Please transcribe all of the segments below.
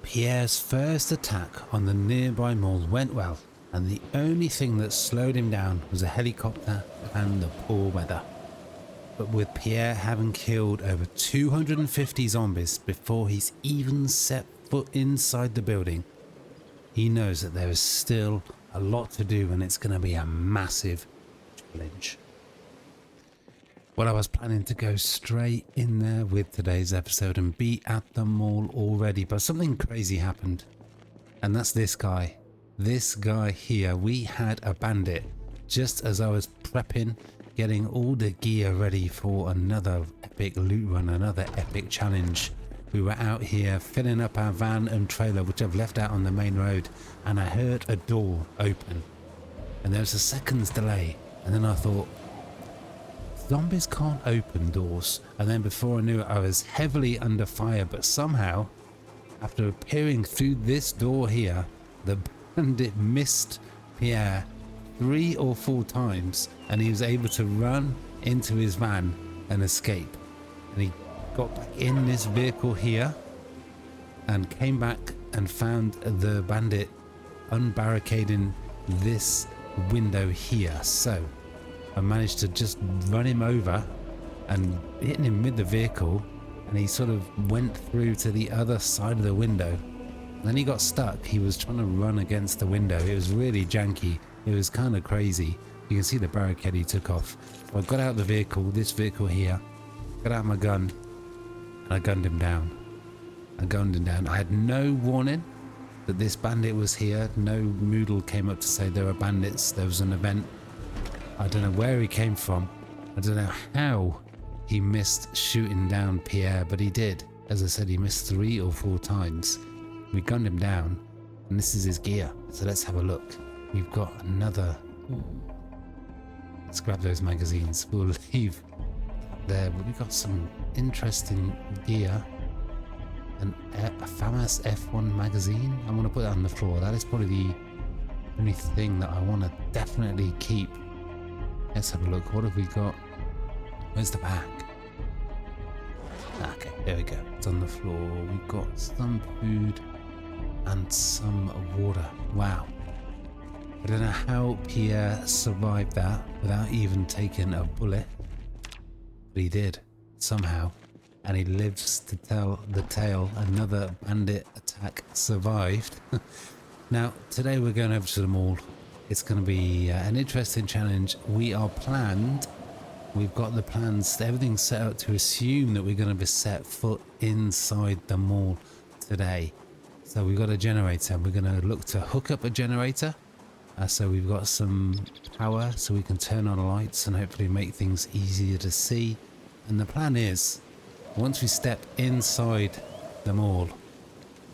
Pierre's first attack on the nearby mall went well, and the only thing that slowed him down was a helicopter and the poor weather. But with Pierre having killed over 250 zombies before he's even set foot inside the building, he knows that there is still a lot to do and it's going to be a massive challenge. Well, I was planning to go straight in there with today's episode and be at the mall already, but something crazy happened. And that's this guy. This guy here. We had a bandit just as I was prepping, getting all the gear ready for another epic loot run, another epic challenge. We were out here filling up our van and trailer, which I've left out on the main road, and I heard a door open. And there was a second's delay, and then I thought, zombies can't open doors. And then before I knew it, I was heavily under fire, but somehow, after appearing through this door here, the bandit missed Pierre 3 or 4 times, and he was able to run into his van and escape. And he got back in this vehicle here and came back and found the bandit unbarricading this window here. So I managed to just run him over and hitting him with the vehicle, and he sort of went through to the other side of the window. Then he got stuck. He was trying to run against the window. It was really janky. It was kind of crazy. You can see the barricade he took off. So I got out the vehicle, this vehicle here, got out my gun, and I gunned him down. I had no warning that this bandit was here. No Moodle came up to say there were bandits. There was an event. I don't know where he came from. I don't know how he missed shooting down Pierre, but he did. As I said, he missed 3 or 4 times. We gunned him down, and this is his gear. So let's have a look. We've got another. Let's grab those magazines. We'll leave there, but we've got some interesting gear. A famous F1 magazine. I'm going to put that on the floor. That is probably the only thing that I want to definitely keep. Let's have a look. What have we got? Where's the pack? Okay, there we go. It's on the floor. We've got some food and some water. Wow. I don't know how Pierre survived that without even taking a bullet, but he did somehow, and he lives to tell the tale. Another bandit attack survived. Now today we're going over to the mall. It's going to be an interesting challenge. We've got the plans, everything's set up to assume that we're going to be set foot inside the mall today. So we've got a generator. We're going to look to hook up a generator. So we've got some power so we can turn on lights and hopefully make things easier to see. And the plan is, once we step inside the mall,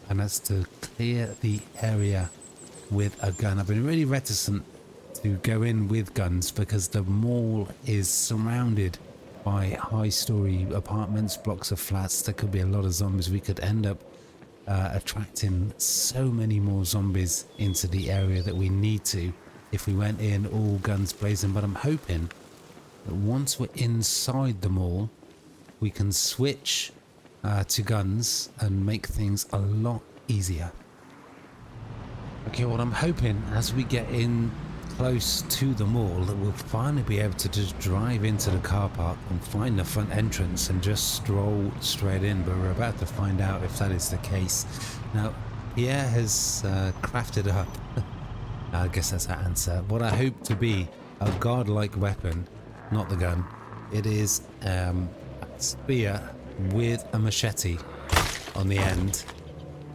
and that's to clear the area with a gun. I've been really reticent to go in with guns because the mall is surrounded by high-story apartments, blocks of flats. There could be a lot of zombies. We could end up attracting so many more zombies into the area that we need to if we went in all guns blazing. But I'm hoping that once we're inside the mall, we can switch to guns and make things a lot easier. Okay, what I'm hoping as we get in close to the mall that we'll finally be able to just drive into the car park and find the front entrance and just stroll straight in, but we're about to find out if that is the case. Now, Pierre has crafted up, I guess that's our answer, what I hope to be a godlike weapon, not the gun. It is a spear with a machete on the end,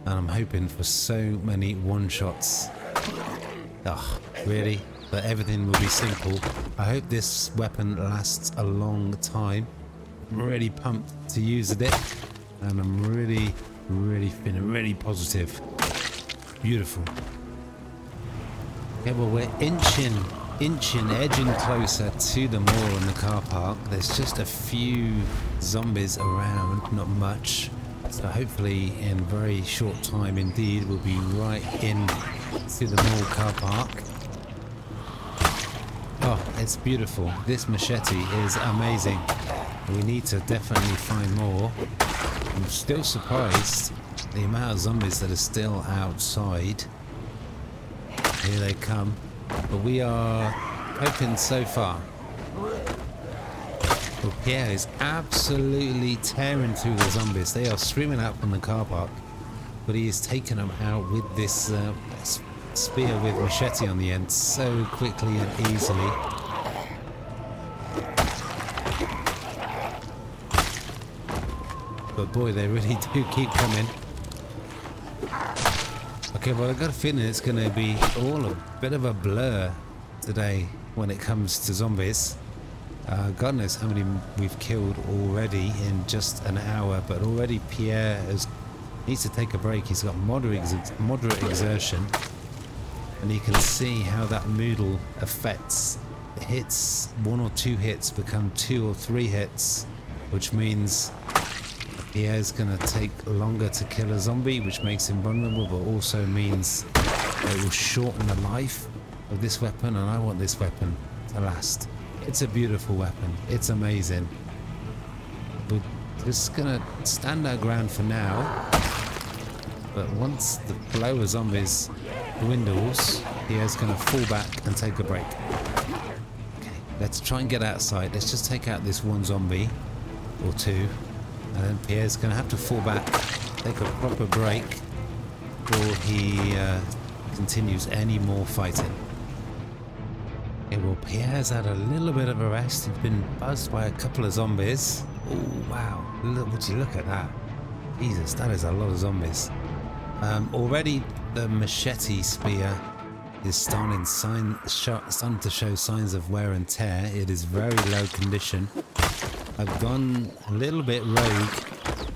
and I'm hoping for so many one-shots. Oh, really? But everything will be simple. I hope this weapon lasts a long time. I'm really pumped to use it, and I'm really feeling really positive. Beautiful. Okay, well, we're edging closer to the mall and the car park. There's just a few zombies around, not much. So hopefully in very short time indeed we'll be right in to the mall car park. Oh, it's beautiful. This machete is amazing. We need to definitely find more. I'm still surprised the amount of zombies that are still outside. Here they come. But we are hoping so far. Well, Pierre is absolutely tearing through the zombies. They are streaming out from the car park. But he is taking them out with this spear with machete on the end so quickly and easily. But boy, they really do keep coming. Okay, well, I've got a feeling it's going to be all a bit of a blur today when it comes to zombies. God knows how many we've killed already in just an hour, but already Pierre needs to take a break. He's got moderate exertion, and you can see how that Moodle affects hits. 1 or 2 hits become 2 or 3 hits, which means Pierre's going to take longer to kill a zombie, which makes him vulnerable, but also means it will shorten the life of this weapon, and I want this weapon to last. It's a beautiful weapon. It's amazing. We're just going to stand our ground for now, but once the flow of zombies dwindles, Pierre's going to fall back and take a break. Okay, let's try and get outside. Let's just take out this one zombie or 2. And then Pierre's going to have to fall back, take a proper break, or he continues any more fighting. Okay, well, Pierre's had a little bit of a rest. He's been buzzed by a couple of zombies. Oh, wow. Would you look at that? Jesus, that is a lot of zombies. Already the machete spear is starting to show signs of wear and tear. It is very low condition. I've gone a little bit rogue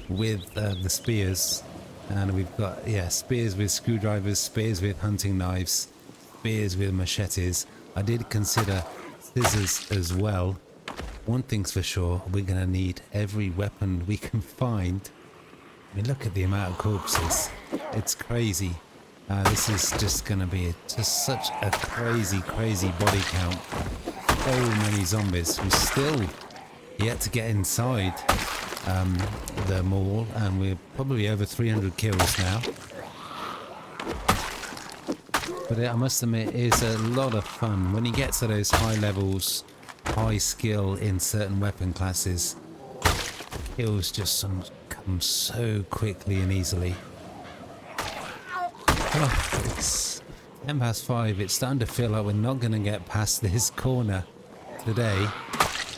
with the spears, and we've got spears with screwdrivers, spears with hunting knives, spears with machetes. I did consider scissors as well. One thing's for sure, we're going to need every weapon we can find. I mean, look at the amount of corpses. It's crazy. This is just going to be just such a crazy body count. So many zombies. We still yet to get inside the mall, and we're probably over 300 kills now. But I must admit, it is a lot of fun when you get to those high levels, high skill in certain weapon classes. Kills just come so quickly and easily. Oh, it's 5:10. It's starting to feel like we're not going to get past this corner today.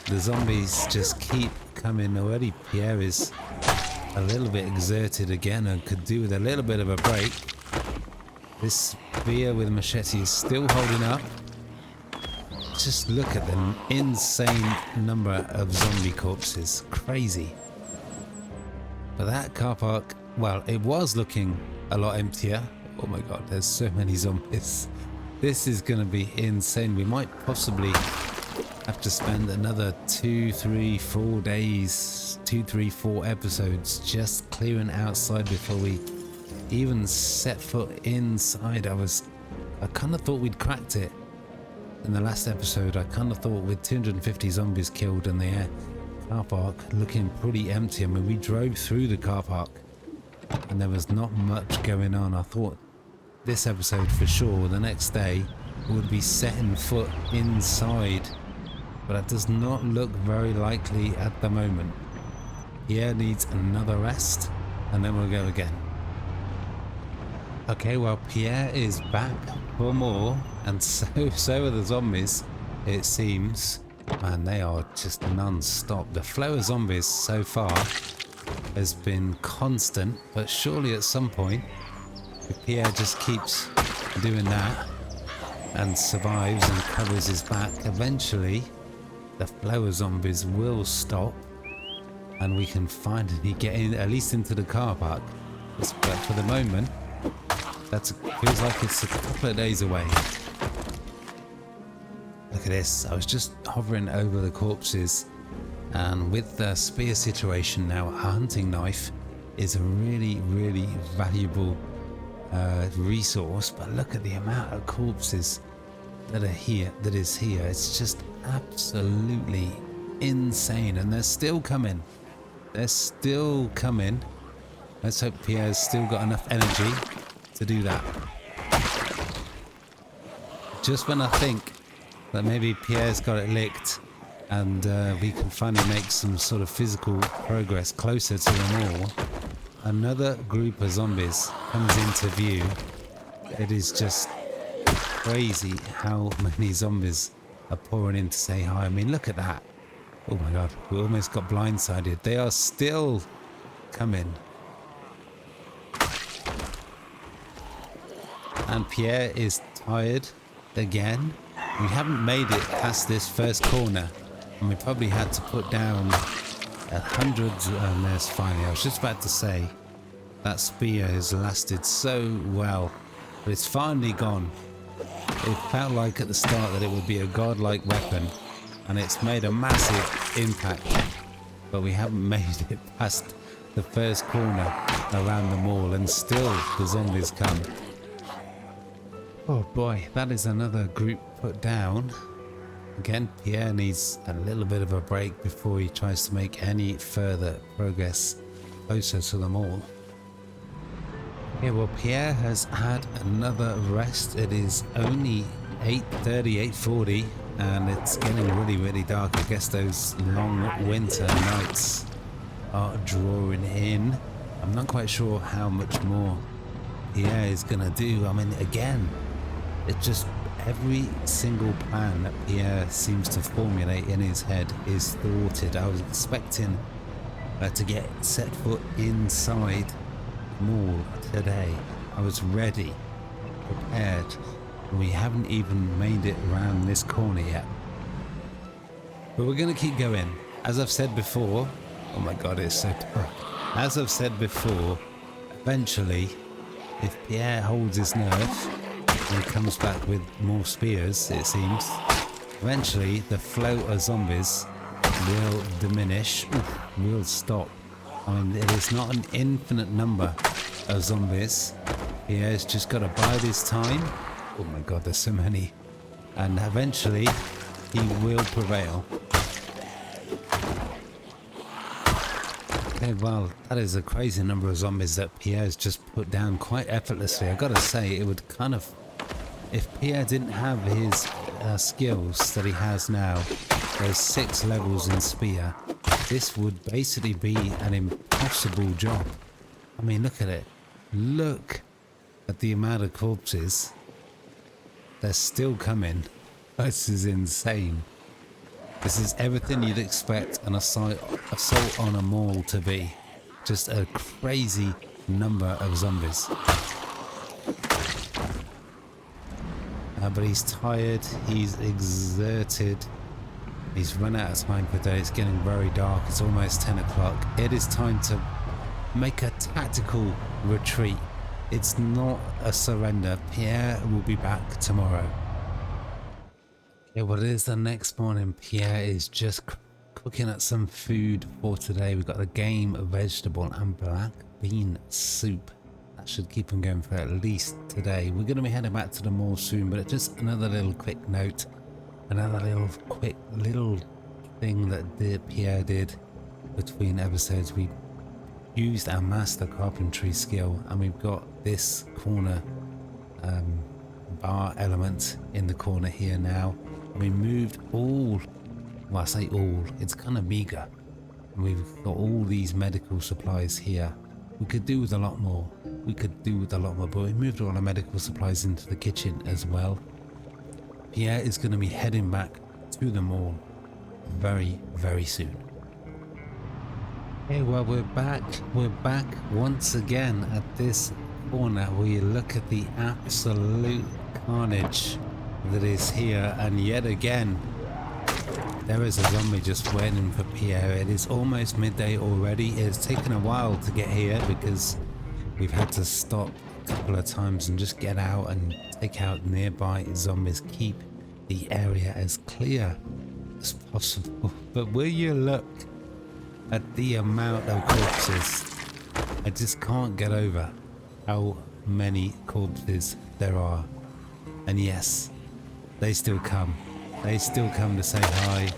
The zombies just keep coming. Already Pierre is a little bit exerted again and could do with a little bit of a break. This spear with machete is still holding up. Just look at the insane number of zombie corpses. Crazy. But that car park, well, it was looking a lot emptier. Oh my god, there's so many zombies. This is going to be insane. We might possibly have to spend another 2, 3, 4 days, 2, 3, 4 episodes just clearing outside before we even set foot inside. I kind of thought we'd cracked it in the last episode. I kind of thought with 250 zombies killed and the car park looking pretty empty. I mean, we drove through the car park and there was not much going on. I thought this episode for sure, the next day, would be setting foot inside, but that does not look very likely at the moment. Pierre needs another rest and then we'll go again. Okay, well, Pierre is back for more, and so are the zombies, it seems. Man, they are just non-stop. The flow of zombies so far has been constant, but surely at some point, if Pierre just keeps doing that and survives and covers his back, eventually the flow of zombies will stop and we can finally get in, at least into the car park. But for the moment, feels like it's a couple of days away. Look at this. I was just hovering over the corpses, and with the spear situation now, a hunting knife is a really valuable resource. But look at the amount of corpses. that is here. It's just absolutely insane, and they're still coming. They're still coming. Let's hope Pierre's still got enough energy to do that. Just when I think that maybe Pierre's got it licked and we can finally make some sort of physical progress closer to them all, another group of zombies comes into view. It is just crazy how many zombies are pouring in to say hi. I mean, look at that. Oh my god, we almost got blindsided. They are still coming. And Pierre is tired again. We haven't made it past this first corner, and we probably had to put down hundreds. And there's finally, I was just about to say, that spear has lasted so well, but it's finally gone. It felt like at the start that it would be a godlike weapon, and it's made a massive impact, but we haven't made it past the first corner around the mall, and still the zombies come. Oh boy, that is another group put down. Again, Pierre needs a little bit of a break before he tries to make any further progress closer to them all. Yeah, well, Pierre has had another rest. It is only 8:30, 8:40, and it's getting really dark. I guess those long winter nights are drawing in. I'm not quite sure how much more Pierre is gonna do. I mean, again, it's just every single plan that Pierre seems to formulate in his head is thwarted. I was expecting to get set foot inside the mall today. I was ready, prepared, and we haven't even made it around this corner yet. But we're gonna keep going. As I've said before, oh my god, it's so dark. As I've said before, eventually, if Pierre holds his nerve and he comes back with more spears, it seems, eventually the flow of zombies will diminish, will stop. I mean, it is not an infinite number of zombies. Pierre's just got to bide his time. Oh my god, there's so many. And eventually he will prevail. Okay, well, that is a crazy number of zombies that Pierre's just put down quite effortlessly. I gotta say, it would kind of, if Pierre didn't have his skills that he has now, those 6 levels in spear, this would basically be an impossible job. I mean, look at it. Look at the amount of corpses. They're still coming. This is insane. This is everything you'd expect an assault on a mall to be. Just a crazy number of zombies. But he's tired, he's exerted, he's run out of time for the day. It's getting very dark, it's almost 10 o'clock. It is time to make a tactical retreat. It's not a surrender. Pierre will be back tomorrow. Yeah, well, it is the next morning. Pierre is just cooking up some food for today. We've got the game, vegetable and black bean soup. That should keep him going for at least today. We're going to be heading back to the mall soon, but just another little quick note. Another little thing that Pierre did between episodes. We used our master carpentry skill, and we've got this corner bar element in the corner here now. We moved all, well, I say all, it's kind of meager. And we've got all these medical supplies here. We could do with a lot more. But we moved all our medical supplies into the kitchen as well. Pierre is going to be heading back to the mall very soon. Okay, well, we're back once again at this corner where you look at the absolute carnage that is here, and yet again there is a zombie just waiting for Pierre. It is almost midday already. It's taken a while to get here because we've had to stop a couple of times and just get out and take out nearby zombies, keep the area as clear as possible. But will you look at the amount of corpses? I just can't get over how many corpses there are. And yes, they still come. They still come to say hi.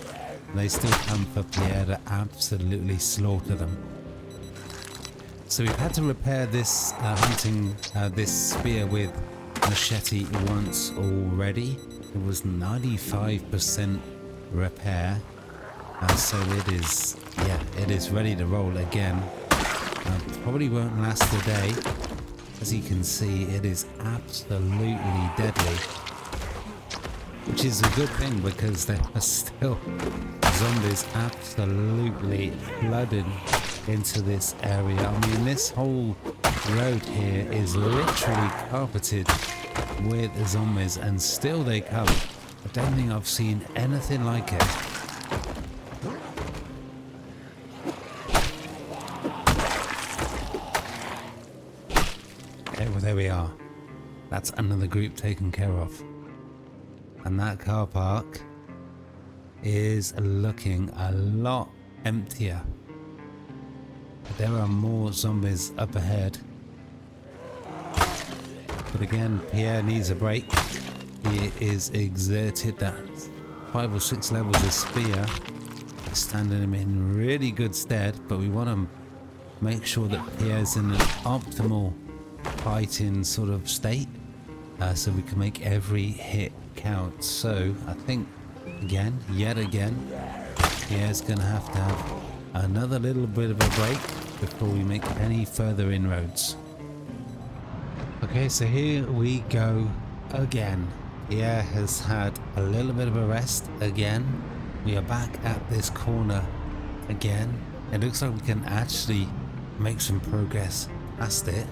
They still come for Pierre to absolutely slaughter them. So we've had to repair this this spear with machete once already. It was 95% repair. So it is ready to roll again. Probably won't last a day. As you can see, it is absolutely deadly. Which is a good thing because there are still zombies absolutely flooding into this area. I mean, this whole road here is literally carpeted with zombies and still they come. I don't think I've seen anything like it. Okay, well there we are. That's another group taken care of. And that car park is looking a lot emptier. But there are more zombies up ahead. But again, Pierre needs a break. He is exerted that 5 or 6 levels of spear, standing him in really good stead. But we want to make sure that Pierre's in an optimal fighting sort of state, so we can make every hit count. So I think yet again, Pierre's gonna have to have another little bit of a break before we make any further inroads. Okay, so here we go again. Pierre has had a little bit of a rest again. We are back at this corner again. It looks like we can actually make some progress past it.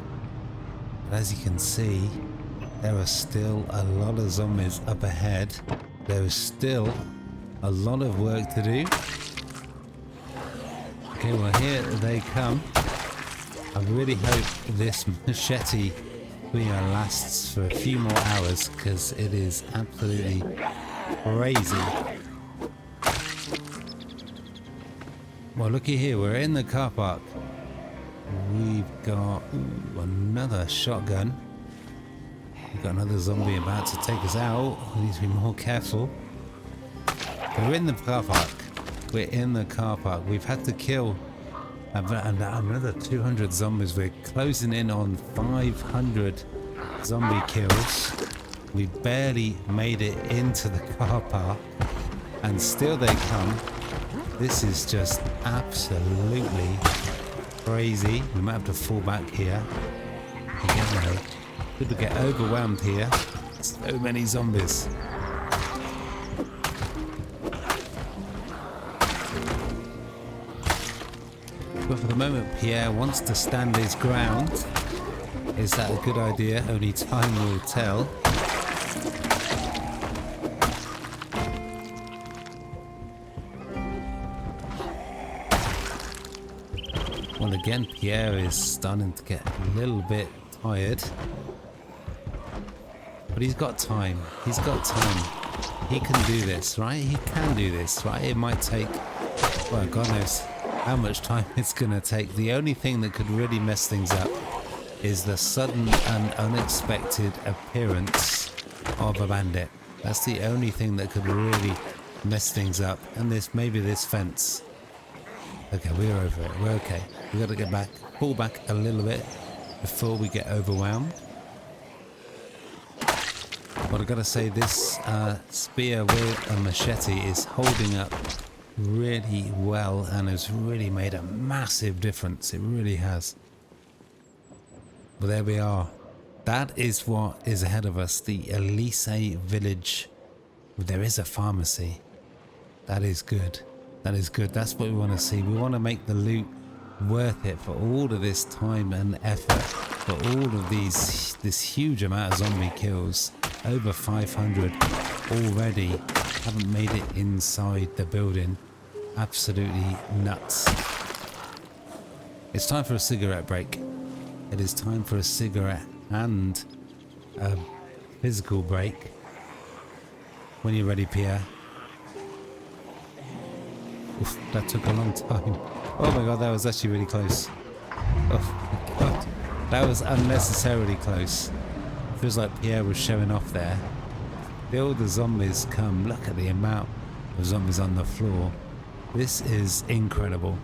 But as you can see, there are still a lot of zombies up ahead. There is still a lot of work to do. Okay, well here they come. I really hope this machete spear lasts for a few more hours because it is absolutely crazy. Well, looky here, we're in the car park. We've got another shotgun. We've got another zombie about to take us out. We need to be more careful. We're in the car park. We're in the car park. We've had to kill another 200 zombies. We're closing in on 500 zombie kills. We barely made it into the car park. And still they come. This is just absolutely crazy. We might have to fall back here. People get overwhelmed here. So many zombies. But for the moment, Pierre wants to stand his ground. Is that a good idea? Only time will tell. Well, again, Pierre is starting to get a little bit tired. But he's got time. He's got time. He can do this, right? He can do this, right? It might take, well, God knows how much time it's going to take. The only thing that could really mess things up is the sudden and unexpected appearance of a bandit. That's the only thing that could really mess things up. And maybe this fence. Okay, we're over it. We're okay. We got to get back, pull back a little bit before we get overwhelmed. But I gotta say, this spear with a machete is holding up really well and has really made a massive difference. It really has. But there we are. That is what is ahead of us. The Elise village. There is a pharmacy. That is good. That is good. That's what we want to see. We want to make the loot worth it for all of this time and effort, for all of this huge amount of zombie kills. Over 500 already. Haven't made it inside the building. Absolutely nuts. It's time for a cigarette break. It is time for a cigarette and a physical break. When you're ready, Pierre. Oof, that took a long time. Oh my god, that was actually really close. Oh my god, that was unnecessarily close. Feels like Pierre was showing off there. Still the zombies come. Look at the amount of zombies on the floor. This is incredible.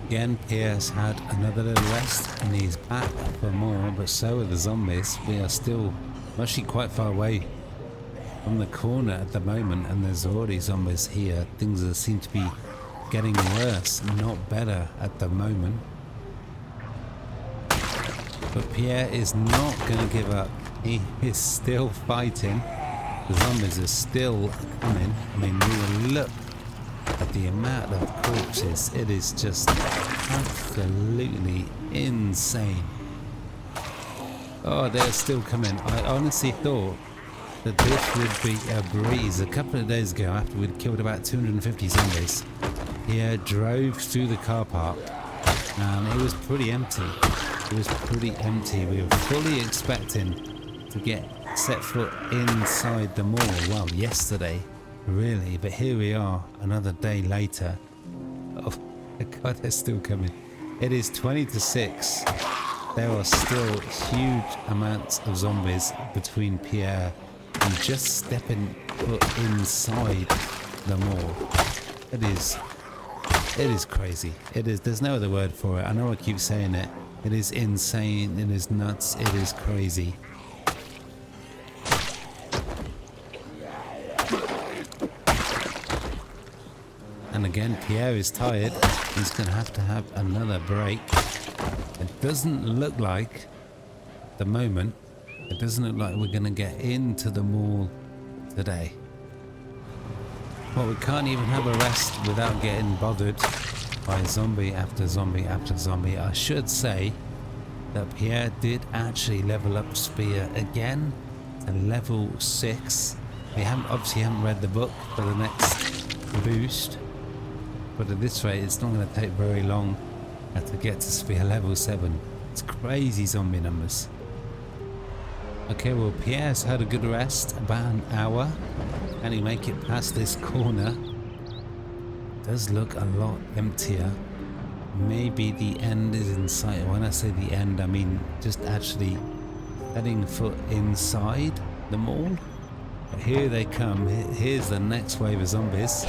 Again, Pierre's had another little rest and he's back for more, but so are the zombies. We are still actually quite far away from the corner at the moment, and there's already zombies here. Things that seem to be getting worse, not better at the moment. But Pierre is not going to give up. He is still fighting. The zombies are still coming. I mean, we will look at the amount of corpses. It is just absolutely insane. Oh, they're still coming. I honestly thought that this would be a breeze. A couple of days ago, after we'd killed about 250 zombies, Pierre drove through the car park and it was pretty empty. It was pretty empty. We were fully expecting to get set foot inside the mall. Well, yesterday, really, but here we are, another day later. Oh my God, they're still coming. It is 20 to 6. There are still huge amounts of zombies between Pierre and just stepping foot inside the mall. It is crazy. It is. There's no other word for it. I know I keep saying it. It is insane. It is nuts. It is crazy. And again, Pierre is tired. He's going to have another break. It doesn't look like, at the moment, it doesn't look like we're going to get into the mall today. Well, we can't even have a rest without getting bothered by zombie after zombie after zombie. I should say that Pierre did actually level up Spear again to level 6. We obviously haven't read the book for the next boost, but at this rate it's not going to take very long to get to Spear level 7. It's crazy zombie numbers. Okay, well, Pierre's had a good rest, about an hour. Can he make it past this corner? It does look a lot emptier. Maybe the end is in sight. When I say the end, I mean just actually setting foot inside the mall. But here they come. Here's the next wave of zombies.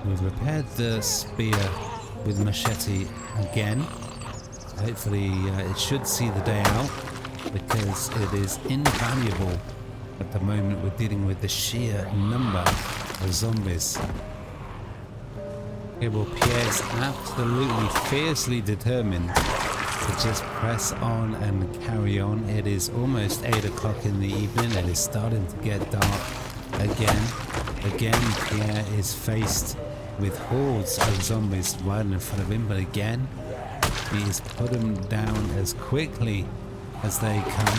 We've repaired the spear with machete again. Hopefully it should see the day out, because it is invaluable at the moment. We're dealing with the sheer number of zombies. Okay, well, Pierre's absolutely fiercely determined to just press on and carry on. It is almost 8 o'clock in the evening. It is starting to get dark again. Again, Pierre is faced with hordes of zombies right in front of him, but again, he is put them down as quickly as they come.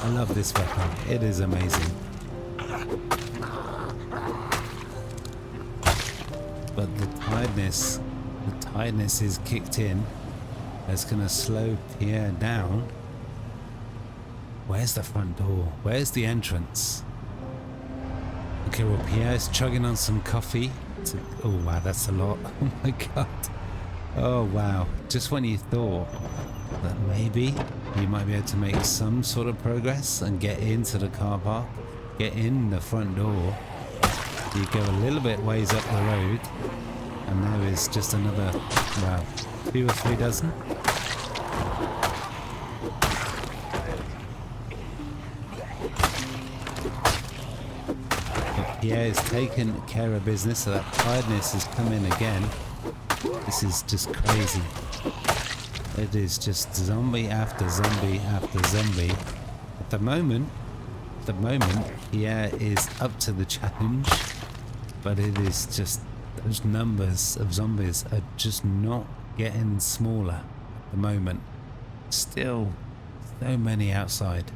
I love this weapon. It is amazing. But the tiredness is kicked in. That's going to slow Pierre down. Where's the front door? Where's the entrance? Okay, well, Pierre's chugging on some coffee. Oh wow, that's a lot. Oh my God. Oh wow. Just when you thought that maybe you might be able to make some sort of progress and get into the car park, get in the front door, you go a little bit ways up the road and there is just another, wow, 2 or 3 dozen. But Pierre has taken care of business, so that tiredness has come in again. This is just crazy. It is just zombie after zombie after zombie. At the moment, Pierre is up to the challenge, but it is just, those numbers of zombies are just not getting smaller at the moment. Still so many outside.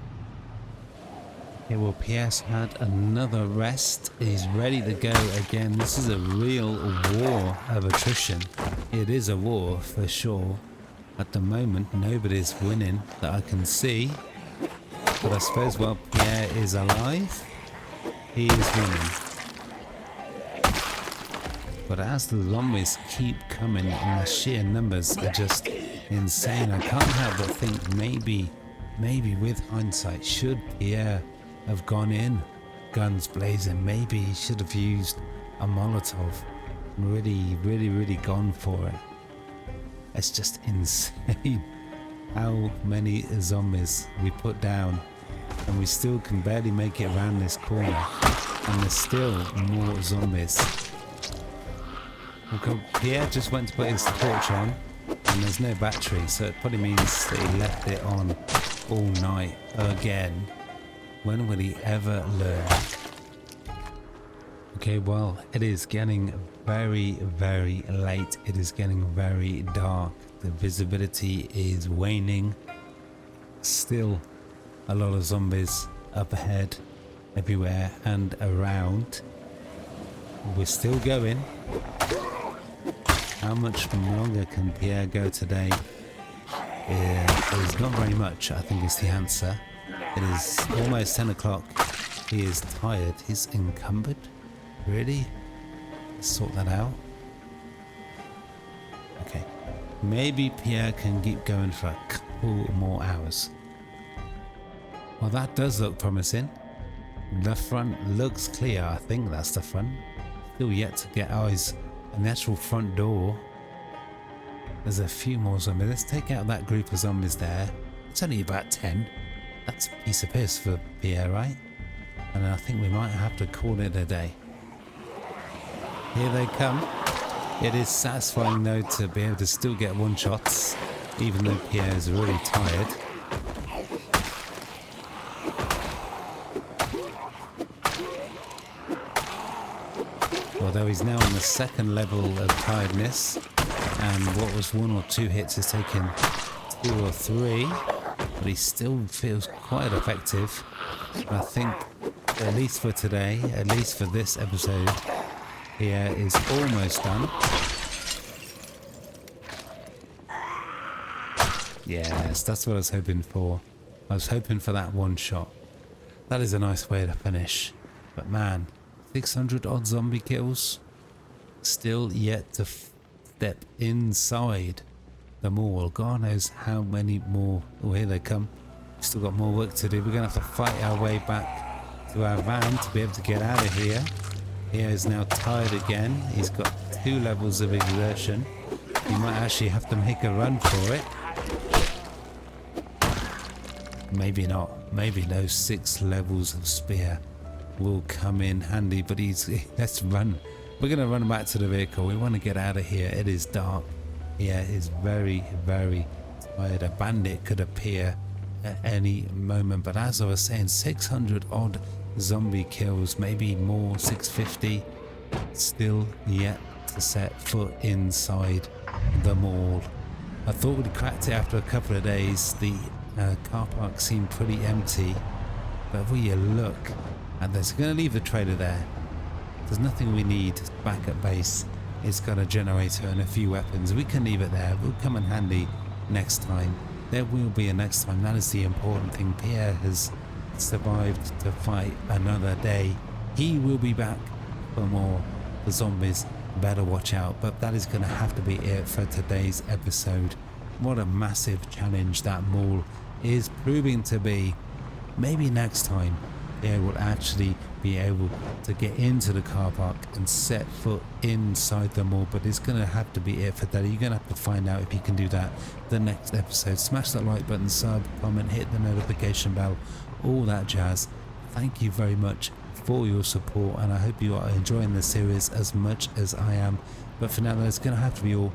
Okay, well, Pierre's had another rest. He's ready to go again. This is a real war of attrition. It is a war for sure. At the moment, nobody's winning that I can see. But I suppose while Pierre is alive, he is winning. But as the zombies keep coming and the sheer numbers are just insane, I can't help but think maybe with hindsight, should Pierre have gone in guns blazing. Maybe he should have used a Molotov and really gone for it. It's just insane how many zombies we put down, and we still can barely make it around this corner, and there's still more zombies. Okay, Pierre just went to put his torch on, and there's no battery, so it probably means that he left it on all night again. When will he ever learn? Okay, well, it is getting very late. It is getting very dark. The visibility is waning. Still a lot of zombies up ahead, everywhere and around. We're still going. How much longer can Pierre go today? It's not very much, I think is the answer. It is almost 10 o'clock. He is tired. He's encumbered. Really? Let's sort that out. Okay. Maybe Pierre can keep going for a couple more hours. Well, that does look promising. The front looks clear. I think that's the front. Still yet to get eyes on the actual front door. There's a few more zombies. Let's take out that group of zombies there. It's only about 10. That's a piece of piss for Pierre, right? And I think we might have to call it a day. Here they come. It is satisfying though to be able to still get one shots, even though Pierre is really tired. Although he's now on the second level of tiredness, and what was 1 or 2 hits is taking 2 or 3, but he still feels quite effective. I think, at least for today, at least for this episode, Pierre is almost done. Yes, that's what I was hoping for. I was hoping for that one shot. That is a nice way to finish. But man, 600 odd zombie kills, still yet to step inside the mall. God knows how many more. Oh, here they come. Still got more work to do. We're gonna have to fight our way back to our van to be able to get out of here. He is now tired again. He's got 2 levels of exertion. He might actually have to make a run for it. Maybe not. Maybe those 6 levels of spear will come in handy, but let's run. We're going to run back to the vehicle. We want to get out of here. It is dark. Yeah, it's very tired. A bandit could appear at any moment, but as I was saying, 600 odd zombie kills, maybe more, 650, still yet to set foot inside the mall. I thought we'd cracked it after a couple of days. The car park seemed pretty empty, but if we look at this, we're going to leave the trailer there. There's nothing we need back at base. It's got a generator and a few weapons. We can leave it there. We'll come in handy next time. There will be a next time. That is the important thing. Pierre has survived to fight another day. He will be back for more. The zombies better watch out. But that is going to have to be it for today's episode. What a massive challenge that mall is proving to be. Maybe next time Pierre will actually be able to get into the car park and set foot inside the mall, but it's going to have to be it for today. You're going to have to find out if you can do that the next episode. Smash that like button, sub, comment, hit the notification bell, all that jazz. Thank you very much for your support, and I hope you are enjoying the series as much as I am. But for now, that's going to have to be all.